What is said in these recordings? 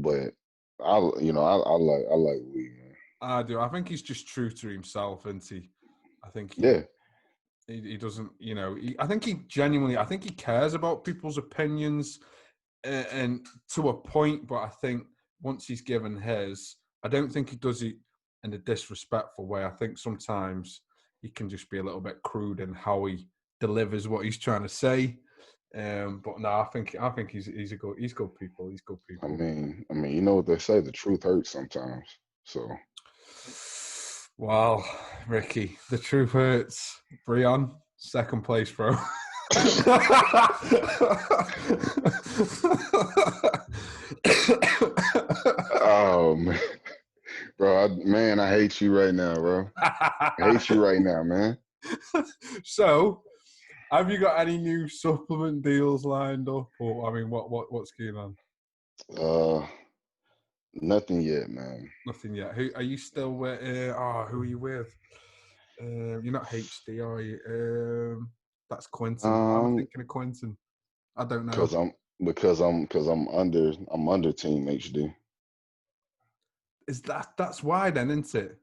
but I like Lee, man. I do. I think he's just true to himself, isn't he? I think Yeah. he doesn't, I think he genuinely, I think he cares about people's opinions and to a point, but I think once he's given his, I don't think he does it in a disrespectful way. I think sometimes he can just be a little bit crude in how he delivers what he's trying to say. But no, I think he's good people. He's good I people. mean, you know what they say, the truth hurts sometimes. So Wow, Ricky, the truth hurts. Breann, second place, bro. oh man. Bro, I hate you right now, bro. I hate you right now, man. So, have you got any new supplement deals lined up, or I mean, what's going on? Nothing yet, man. Nothing yet. Who are you still with? Who are you with? You're not HD, are you? That's Quentin. Why am I thinking of Quentin? I don't know. Because I'm under Team HD. That's why then, isn't it?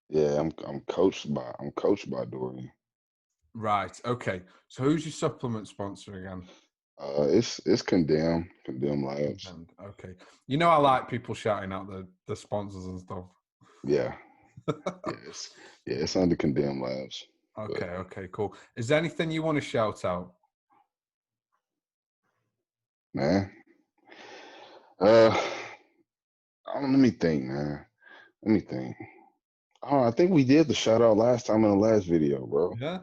Yeah, I'm coached by Dorian. Right. Okay. So who's your supplement sponsor again? It's Condemn Labs. Okay. You know I like people shouting out the sponsors and stuff. Yeah. It's under Condemn Labs. Okay. Okay. Cool. Is there anything you want to shout out? Man. Let me think, man. Let me think. Oh, I think we did the shout out last time in the last video, bro. Yeah.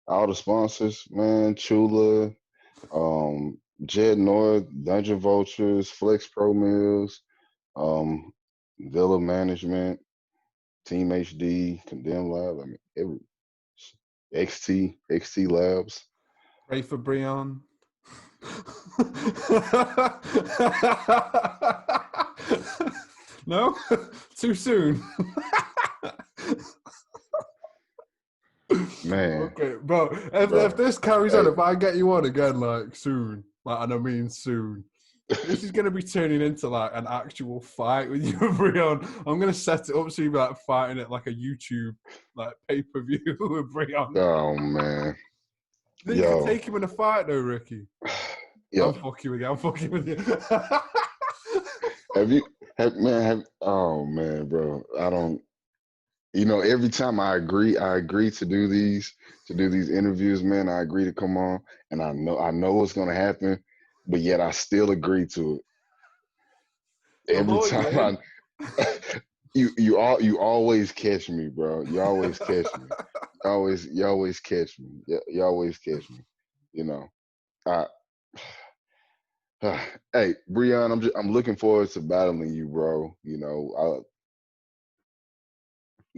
All the sponsors, man, Chula, Jet North, Dungeon Vultures, Flex Pro Mills, Villa Management, Team HD, Condemn Lab. I mean, every XT Labs. Pray for Breann. No? Too soon? Man. Okay, bro. If this carries on, if I get you on again, like soon, like, and I mean soon, this is going to be turning into like an actual fight with you and Breann. I'm going to set it up so you be like fighting it like a YouTube like pay-per-view with Breann. Oh man. You can take him in a fight though, Ricky. Yo. I'm fucking with you. Oh man, bro. I don't. Every time I agree to do these interviews, man. I agree to come on, and I know what's gonna happen, but yet I still agree to it. Every time you always catch me, bro. You always catch me. You always catch me. You always catch me. Hey, Breann, I'm looking forward to battling you, bro.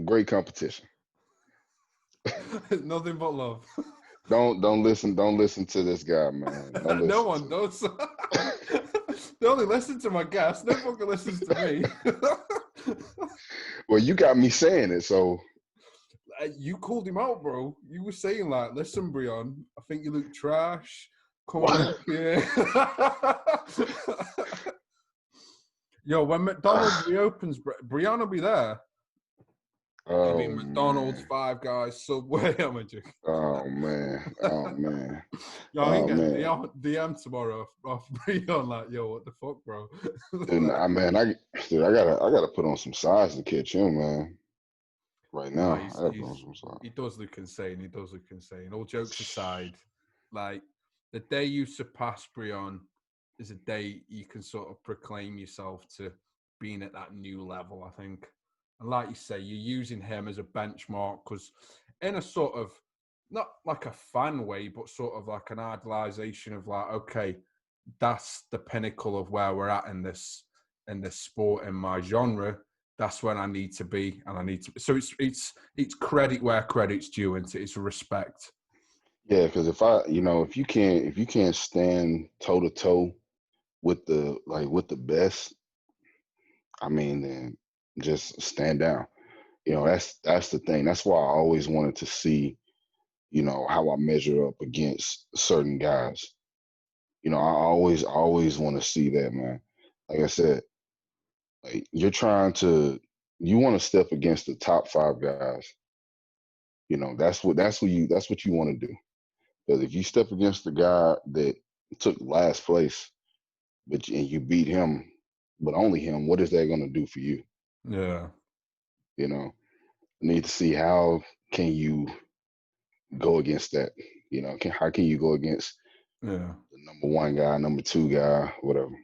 Great competition. Nothing but love. Don't listen to this guy, man. No one does. They only listen to my guests. No fucking listens to me. Well, you got me saying it, so you called him out, bro. You were saying like, "Listen, Breann, I think you look trash. Come on up here." Yo, when McDonald's reopens, Breann will be there. I mean, McDonald's, Five Guys, Subway. I'm a joke. Oh man. Yo, I can get DM tomorrow off Breann. Like, yo, what the fuck, bro? Dude, I gotta put on some size to catch him, man. Right now, he does look insane. All jokes aside, like the day you surpass Breann is a day you can sort of proclaim yourself to being at that new level, I think. And like you say, you're using him as a benchmark because in a sort of, not like a fan way, but sort of like an idolization of like, okay, that's the pinnacle of where we're at in this sport, in my genre. That's when I need to be, and I need to. So it's credit where credit's due, and it's respect. Yeah, because if you can't stand toe to toe with the best, I mean, then just stand down. That's the thing. That's why I always wanted to see, how I measure up against certain guys. I always want to see that, man. Like I said, Like you want to step against the top 5 guys. That's what you want to do. Because if you step against the guy that took last place, and you beat him, but only him, what is that going to do for you? Yeah. Need to see how can you go against that. How can you go against Yeah. the number 1 guy, number 2 guy, whatever.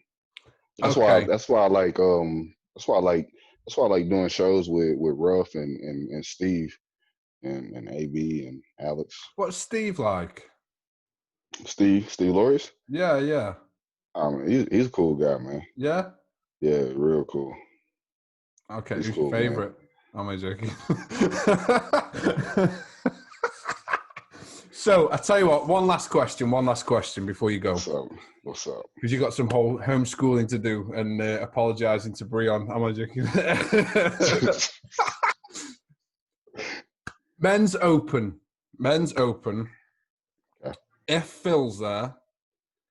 That's why. Okay. That's why I like. That's why I like. That's why I like doing shows with Ruff and Steve and AB and Alex. What's Steve like? Steve Loris. Yeah, yeah. He's a cool guy, man. Yeah? Yeah, real cool. Okay, He's who's your cool, man. favorite? Am I joking? So I tell you what, one last question before you go. What's up? Because you got some whole homeschooling to do and apologising to Breann. Am I joking? Men's Open. Okay. If Phil's there,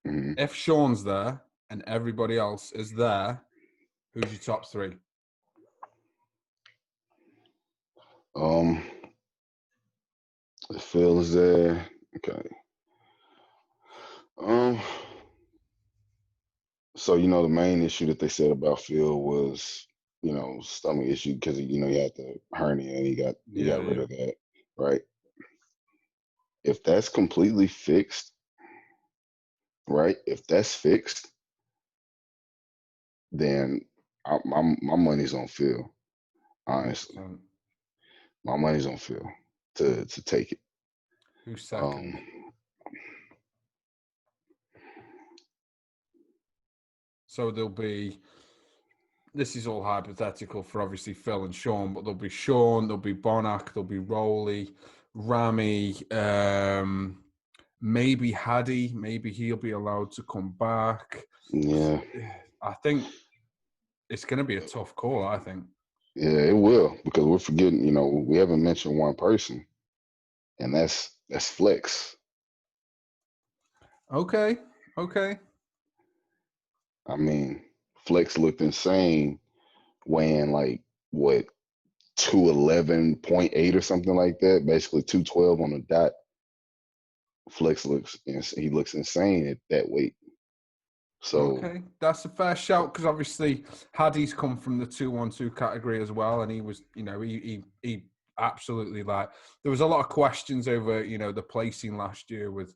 Mm-hmm. if Sean's there, and everybody else is there, who's your top 3? If Phil is there. Okay. So the main issue that they said about Phil was stomach issue because he had the hernia and he got rid of that, right? If that's completely fixed, right? If that's fixed, then my money's on Phil. Honestly, my money's on Phil to take it. Who's second? So there'll be. This is all hypothetical for obviously Phil and Sean, but there'll be Sean, there'll be Bonac, there'll be Rowley, Rami, maybe Haddy, maybe he'll be allowed to come back. Yeah. I think it's going to be a tough call, I think. Yeah, it will, because we're forgetting, we haven't mentioned one person, and that's Flex. Okay. I mean, Flex looked insane weighing like what 211.8 or something like that, basically 212 on the dot. Flex looks insane at that weight. So okay, that's a fair shout because obviously Haddy's come from the 212 category as well, and he was, he absolutely there was a lot of questions over the placing last year with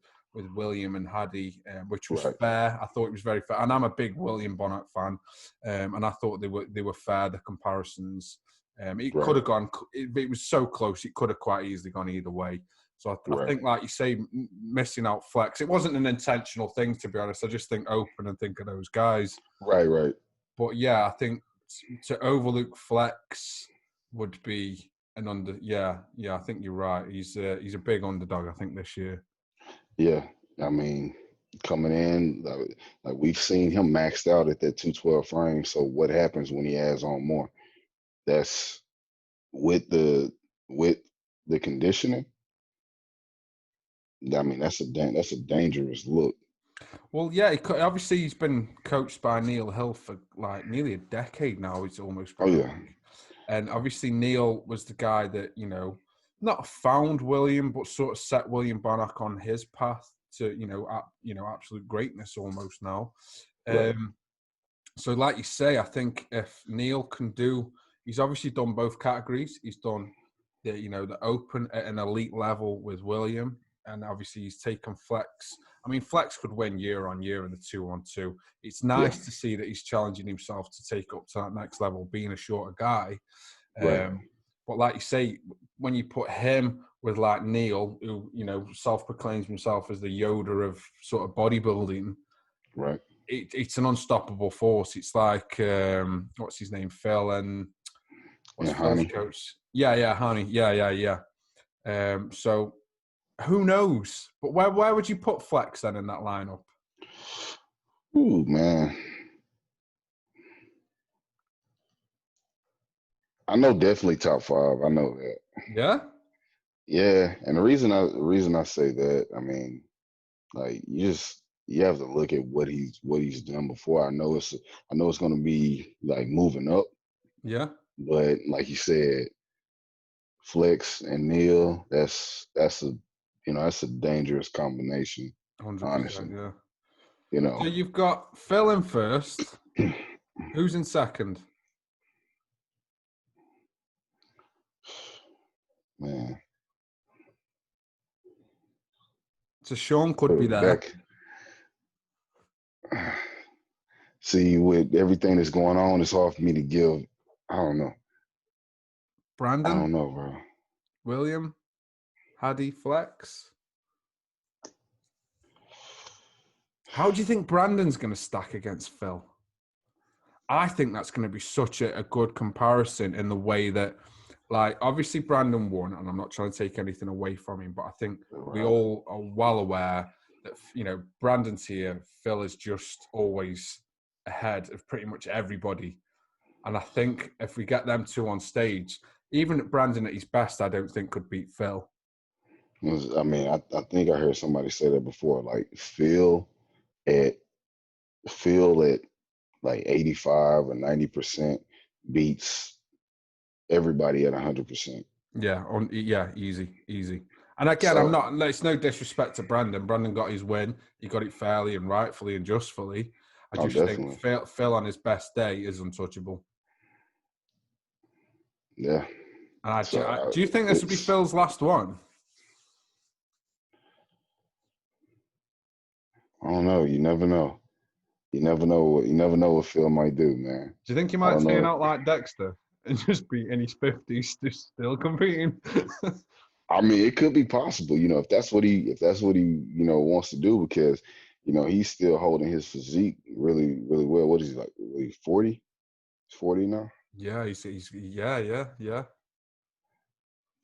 William and Haddy, which was fair. I thought it was very fair, and I'm a big William Bonnet fan, and I thought they were fair, the comparisons. It could have gone. It was so close. It could have quite easily gone either way. So I think, like you say, missing out Flex. It wasn't an intentional thing, to be honest. I just think open and think of those guys. Right. But yeah, I think to overlook Flex would be an under. Yeah. I think you're right. He's a big underdog, I think, this year. Yeah, I mean, coming in, like we've seen him maxed out at that 212 frame. So what happens when he adds on more? That's with the conditioning. I mean, that's a dangerous look. Well, yeah, obviously he's been coached by Neal Hill for like nearly a decade now. He's almost been. Oh yeah. And obviously Neal was the guy that not found William, but sort of set William Bonac on his path to absolute greatness almost now. So, like you say, I think if Neal can he's obviously done both categories. He's done the open at an elite level with William, and obviously he's taken Flex. I mean, Flex could win year on year in the 2-on-2. It's nice to see that he's challenging himself to take up to that next level, being a shorter guy. But like you say, when you put him with like Neal, who self-proclaims himself as the Yoda of sort of bodybuilding, right? It's an unstoppable force. It's like what's his name, Phil, and what's Phil's coach? Yeah, Honey. Yeah. So who knows? But where would you put Flex then in that lineup? Ooh, man. I know definitely top 5. I know that. Yeah. Yeah, and the reason I say that, I mean, like you you have to look at what he's done before. I know it's going to be like moving up, Yeah, but like you said, Flex and Neal, that's a that's a dangerous combination, 100%. honestly. Yeah. You So know, you've got Phil in first. Who's in second? man, So Sean could be there. that see with everything that's going on, it's hard for me to give. I don't know. I Brandon, don't know, bro. William, Haddy, Flex. How do you think Brandon's going to stack against Phil? I think that's going to be such a good comparison in the way that, like, obviously Brandon won, and I'm not trying to take anything away from him, but I think we Right. all are well aware that, Brandon's here. Phil is just always ahead of pretty much everybody. And I think if we get them two on stage, even Brandon at his best, I don't think could beat Phil. I mean, I think I heard somebody say that before. Like at Phil at like 85 or 90% beats everybody at 100%. Yeah, easy. And again, I'm So, not. It's no disrespect to Brandon. Brandon got his win. He got it fairly and rightfully and justfully. I oh, just think definitely. Phil on his best day is untouchable. Yeah. And So do you think this will be it's, Phil's last one? I don't know. You never know. You never know what Phil might do, man. Do you think he I might don't turn know. out like Dexter and just be in his 50s, just still competing? I mean, it could be possible, if that's what he wants to do, because, he's still holding his physique really, really well. What is he like? Really 40? He's 40 now. Yeah, yeah.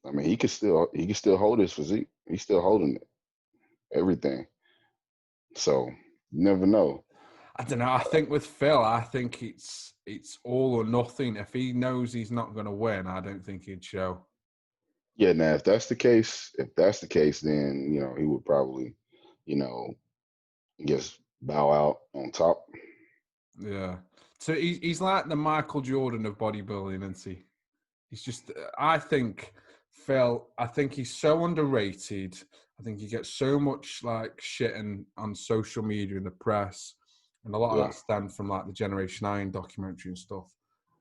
I mean, he can still hold his physique. He's still holding it, everything. So you never know. I don't know. I think with Phil, I think it's all or nothing. If he knows he's not going to win, I don't think he'd show. Yeah, now if that's the case, then he would probably, you know, just bow out on top. Yeah. So he's like the Michael Jordan of bodybuilding, isn't he? He's just, I think, Phil, I think he's so underrated. I think he gets so much like shit on social media and the press. And a lot of Yeah, that stemmed from like the Generation Iron documentary and stuff.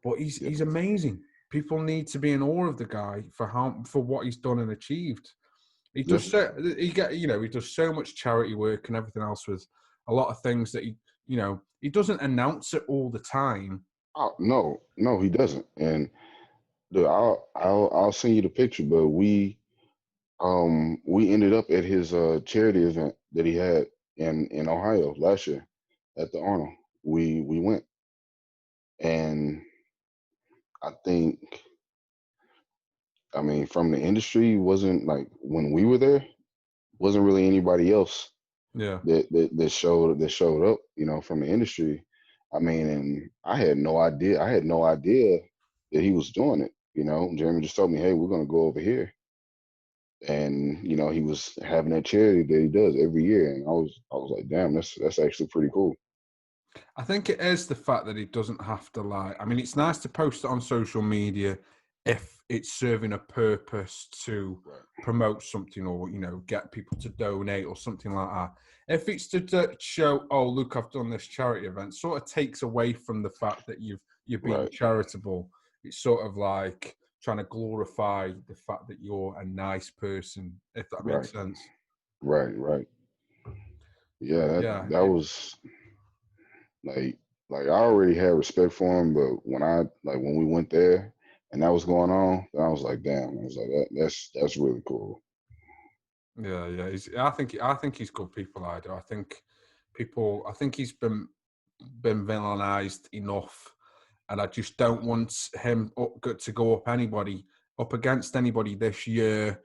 But he's yeah, he's amazing. People need to be in awe of the guy for what he's done and achieved. He yeah. does he does so much charity work and everything else with a lot of things that he doesn't announce it all the time. Oh, no, no, he doesn't. And dude, I'll send you the picture, but we ended up at his charity event that he had in Ohio last year at the Arnold. We went, and I think, I mean, from the industry, wasn't like when we were there, wasn't really anybody else Yeah. that showed up, from the industry. I mean, and I had no idea. I had no idea that he was doing it. Jeremy just told me, "Hey, we're gonna go over here," and he was having that charity that he does every year, and I was like, "Damn, that's actually pretty cool." I think it is the fact that it doesn't have to lie. I mean, it's nice to post it on social media if it's serving a purpose to Right, promote something or, get people to donate or something like that. If it's to show, oh, look, I've done this charity event, sort of takes away from the fact that you're being right, charitable. It's sort of like trying to glorify the fact that you're a nice person, if that right, makes sense. right, right. Yeah, So that yeah, that was like I already had respect for him, but when we went there and that was going on, then I was like, damn, I was like, that's really cool. yeah. I think he's good people. I do. I think he's been villainized enough, and I just don't want him to go up against anybody this year,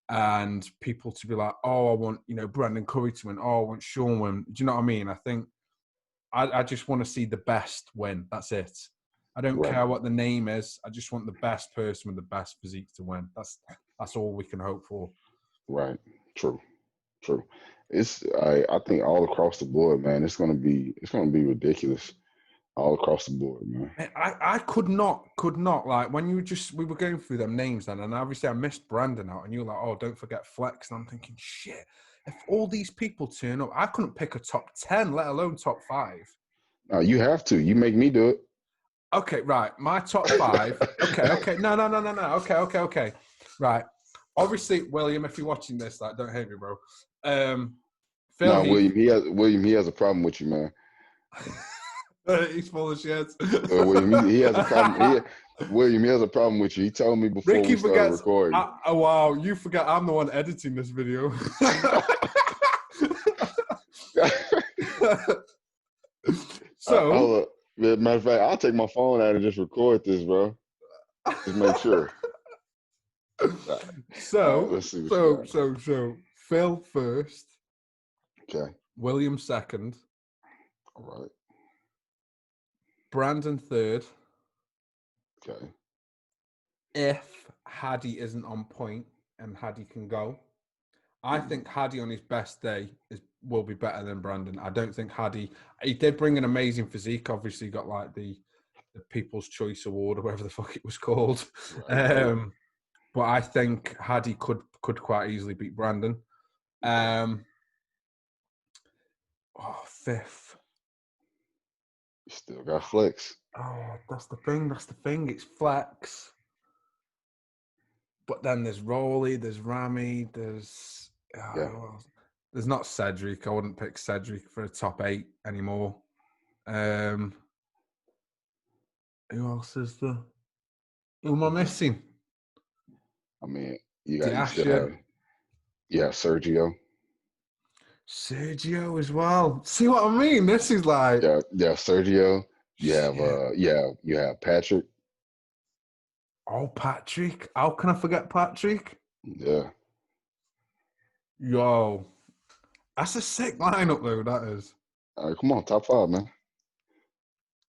and people to be like, oh, I want Brandon Curry to win. Oh, I want Sean win. Do you know what I mean? I think I just want to see the best win. That's it. I don't Right, care what the name is. I just want the best person with the best physique to win. That's all we can hope for. right. True, True. I think all across the board, man, it's gonna be ridiculous all across the board, man. I could not like when we were going through them names then, and obviously I missed Brandon out, and you were like, oh, don't forget Flex, and I'm thinking, shit, if all these people turn up, I couldn't pick a top 10, let alone top 5. No, you have to. You make me do it. Okay, right. My top 5. Okay. No. Okay. Right. Obviously, William, if you're watching this, like, don't hate me, bro. Phil No, Heath. William, he has a problem with you, man. He's full of shit. William, he has a problem. William, he has a problem with you. He told me before Ricky we started forgets. recording. Oh, wow, you forget I'm the one editing this video. So, matter of fact, I'll take my phone out and just record this, bro. Just make sure. So, let's see so Phil first. Okay. William second. All right. Brandon third. Okay. If Hadi isn't on point and Hadi can go, I think Hadi on his best day will be better than Brandon. I don't think Hadi. He did bring an amazing physique. Obviously, got like the People's Choice Award or whatever the fuck it was called. Right. But I think Hadi could quite easily beat Brandon. Fifth. You still got Flex. Oh, that's the thing. It's Flex. But then there's Rowley, there's Rami, there's not Cedric. I wouldn't pick Cedric for a top 8 anymore. Who else is there? Who am I missing? I mean, you still have Sergio. Sergio as well. See what I mean? This is like Sergio. You have Patrick. Oh, Patrick. How can I forget Patrick? Yeah. Yo. That's a sick lineup, though, that is. All right, come on, top 5, man.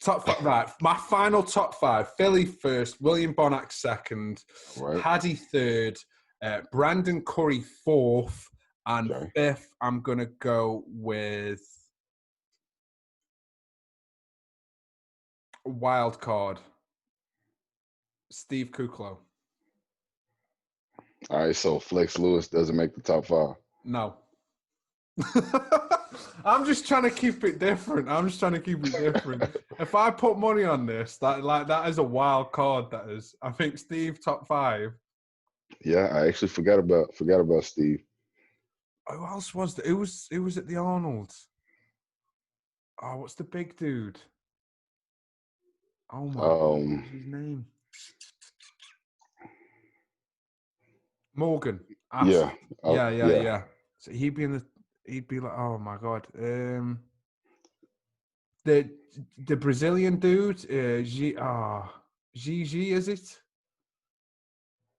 Top 5, right. My final top 5. Philly first, William Bonac second, right. Hadi third, Brandon Curry fourth, and fifth, I'm going to go with wild card, Steve Kuklo. All right, so Flex Lewis doesn't make the top 5. No. I'm just trying to keep it different. If I put money on this, that is a wild card. That is. I think Steve top 5. Yeah, I actually forgot about Steve. Who else was there? Who was at the Arnold's? Oh, what's the big dude? Oh my God, what's his name? Morgan. Yeah. So he'd be like, oh my God. The Brazilian dude, Gigi, is it?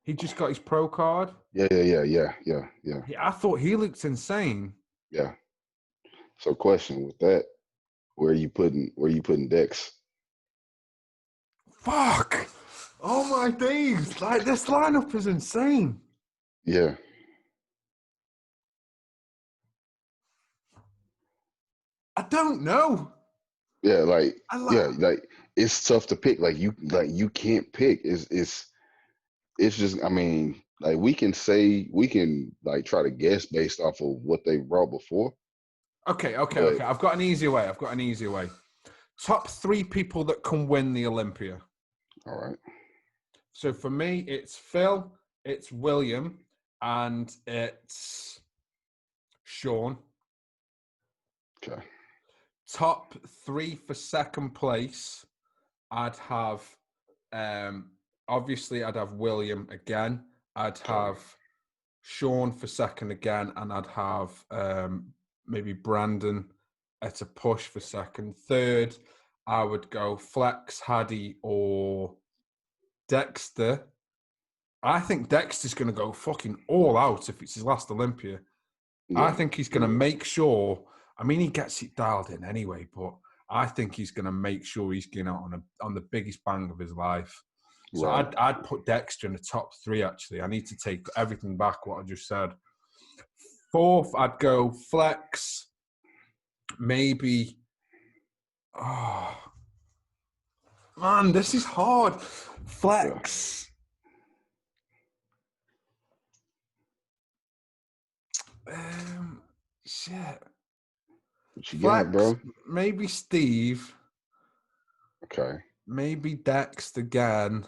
He just got his pro card. Yeah. I thought he looked insane. Yeah. So, question with that, where are you putting Dex? Fuck! Oh my days! Like, this lineup is insane. Yeah. I don't know. Yeah, like it's tough to pick. Like you can't pick. It's just, I mean, like we can like try to guess based off of what they brought before. Okay. I've got an easier way. Top 3 people that can win the Olympia. All right. So for me, it's Phil, it's William, and it's Sean. Okay. Top 3 for second place, I'd have, obviously, I'd have William again. I'd have Sean for second again, and I'd have maybe Brandon at a push for second. Third, I would go Flex, Hadi, or Dexter. I think Dexter's going to go fucking all out if it's his last Olympia. Yeah. I think he's going to make sure. I mean, he gets it dialed in anyway, but I think he's going to make sure he's getting out on the biggest bang of his life. So right. I'd put Dexter in the top 3, actually. I need to take everything back, what I just said. Fourth, I'd go flex. Maybe. Oh, man, this is hard. Flex. Shit. What you got, Flex. bro? Maybe Steve. Okay. Maybe Dex again.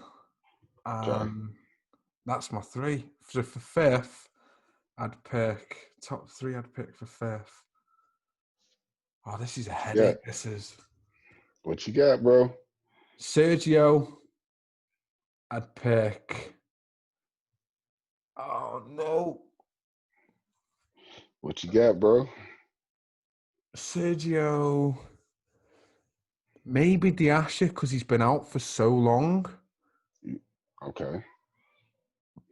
Okay. That's my three. So for fifth, I'd pick top three. I'd pick for fifth. Oh, this is a What you headache. got? This is What you got, bro? Sergio. I'd pick. Oh no, What you got, bro? Sergio. Maybe Diasha because he's been out for so long. Okay.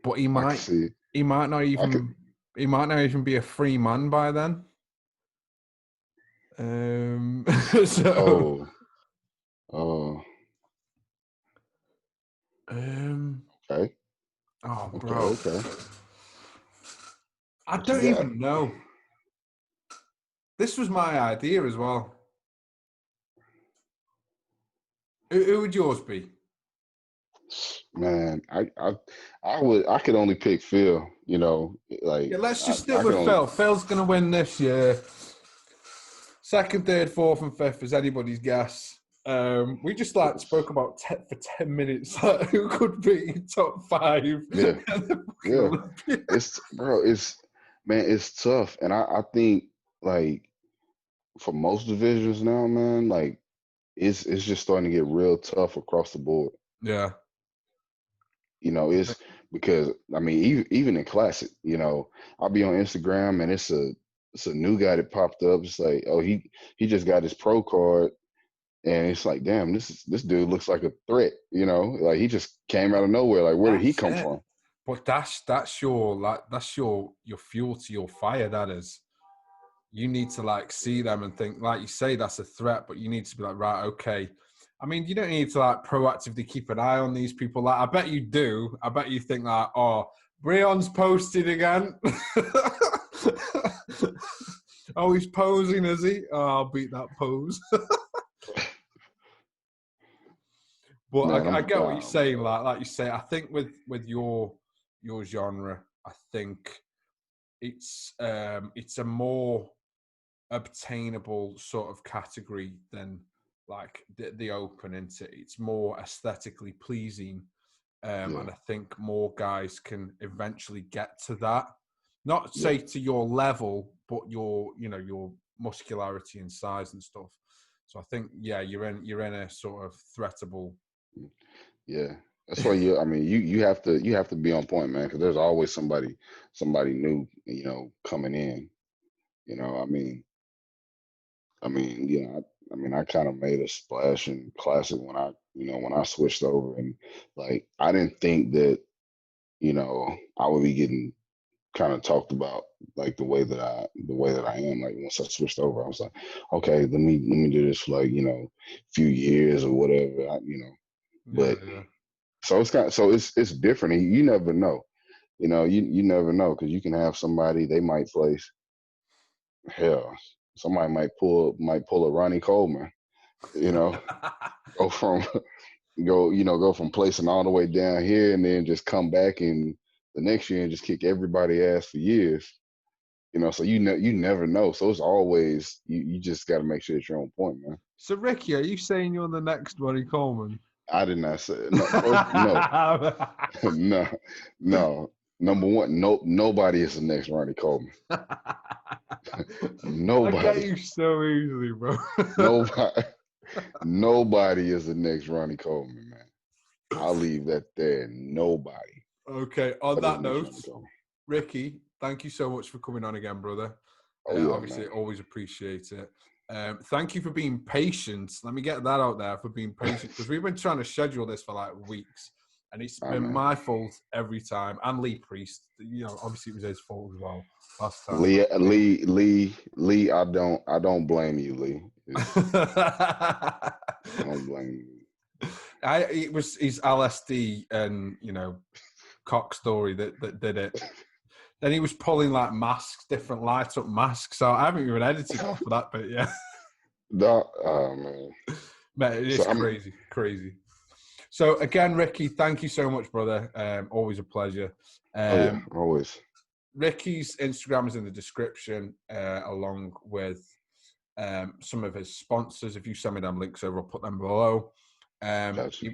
But he I can might. see. He might not I could. even. He might not even be a free man by then. So. Oh. Oh. Okay. Oh, Okay. bro. Okay. I What you don't got? even know. This was my idea as well. Who would yours be? Man, I could only pick Phil. You know, like Yeah, let's just stick I could with only. Phil. Phil's going to win this year. Second, third, fourth, and fifth is anybody's guess. We just spoke about for 10 minutes who could be top five. Yeah. Yeah. It's bro. It's tough, and I think like for most divisions now, man, like it's just starting to get real tough across the board. Yeah. You know, it's because I mean, even in classic, you know, I'll be on Instagram and it's a new guy that popped up. It's like, oh, he just got his pro card, and it's like, damn, this dude looks like a threat. You know, like he just came out of nowhere. Like, where did he That's come it. from? But that's your fuel to your fire. That is. You need to see them and think, like you say, that's a threat, but you need to be like, right, okay. I mean, you don't need to proactively keep an eye on these people. Like, I bet you do. I bet you think like, oh, Breann's posted again. Oh, he's posing, is he? Oh, I'll beat that pose. But Man, I I'm get what you're down, saying. bro. Like you say, I think with your genre, I think it's a more obtainable sort of category than the open into it's more aesthetically pleasing, Yeah, and I think more guys can eventually get to that, not yeah, say to your level, but your muscularity and size and stuff. So I think you're in a sort of threatable. yeah. That's why I mean, you have to be on point, man, because there's always somebody new, you know, coming in. You know, I mean, I kind of made a splash in classic when when I switched over, and like I didn't think that, I would be getting kind of talked about like the way that I am. Like once I switched over, I was like, okay, let me do this for like few years or whatever. Yeah, But yeah. so it's different. And you never know. You never know because you can have somebody they might place hell. Somebody might pull a Ronnie Coleman. You know, go from go from placing all the way down here and then just come back in the next year and just kick everybody ass for years. So you never know. So it's always you just got to make sure that you're on point, man. So Ricky, are you saying you're the next Ronnie Coleman? I did not say no. First, no, no, no. Number one, nobody is the next Ronnie Coleman. I get Nobody, you so easily, bro. nobody, nobody is the next Ronnie Coleman, man. I'll leave that there. Nobody. Okay, on That is that the next note, Ronnie Coleman. Ricky, thank you so much for coming on again, brother. Oh yeah, Obviously, man. always appreciate it. Thank you for being patient. Let me get that out there for being patient because we've been trying to schedule this for weeks, and it's All right, been man. my fault every time. And Lee Priest, obviously it was his fault as well last time. Lee. I don't blame you, Lee. I don't blame you. It was his LSD and cock story that did it. Then he was pulling like masks, different light up masks. So I haven't even edited off of that bit yet. Oh man. Mate, it's crazy. So again, Ricky, thank you so much, brother. Always a pleasure. Oh yeah, always. Ricky's Instagram is in the description, along with some of his sponsors. If you send me them links over, I'll put them below. Gotcha.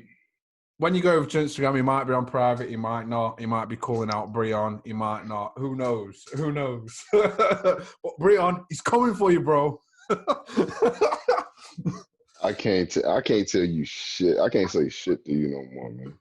When you go over to Instagram, he might be on private, he might not. He might be calling out Breann, he might not. Who knows? But Breann, he's coming for you, bro. I can't tell you shit. I can't say shit to you no more, man.